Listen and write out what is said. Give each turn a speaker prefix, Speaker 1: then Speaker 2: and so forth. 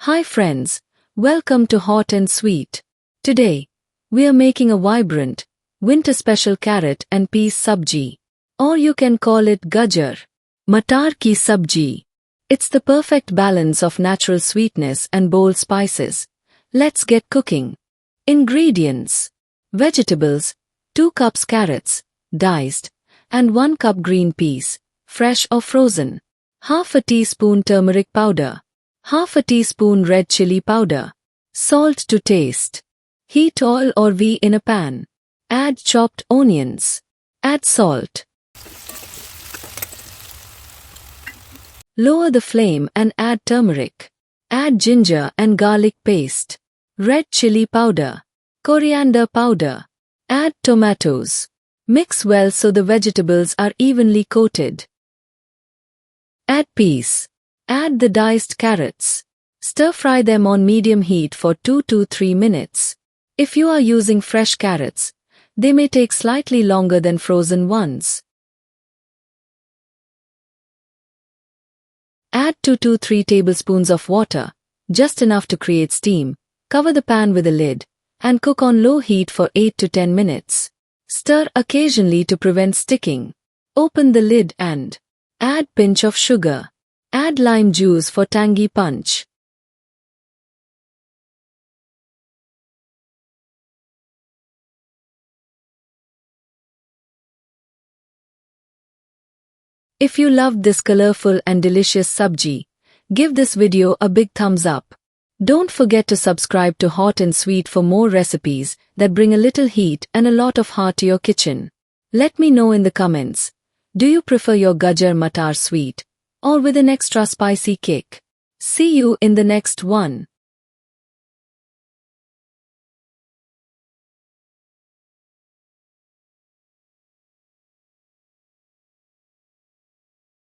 Speaker 1: Hi friends, welcome to Hot and Sweet. Today, we are making a vibrant, winter special carrot and peas sabji. Or you can call it Gajar Matar ki sabji. It's the perfect balance of natural sweetness and bold spices. Let's get cooking. Ingredients: vegetables, 2 cups carrots, diced, and 1 cup green peas, fresh or frozen. Half a teaspoon turmeric powder. Half a teaspoon red chili powder. Salt to taste. Heat oil or ghee in a pan. Add chopped onions. Add salt. Lower the flame and add turmeric. Add ginger and garlic paste. Red chili powder. Coriander powder. Add tomatoes. Mix well so the vegetables are evenly coated. Add peas. Add the diced carrots. Stir-fry them on medium heat for 2 to 3 minutes. If you are using fresh carrots, they may take slightly longer than frozen ones. Add 2 to 3 tablespoons of water, just enough to create steam. Cover the pan with a lid and cook on low heat for 8 to 10 minutes. Stir occasionally to prevent sticking. Open the lid and add pinch of sugar. Add lime juice for tangy punch. If you loved this colorful and delicious sabji, give this video a big thumbs up. Don't forget to subscribe to Hot and Sweet for more recipes that bring a little heat and a lot of heart to your kitchen. Let me know in the comments. Do you prefer your Gajar Matar sweet or with an extra spicy kick? See you in the next one.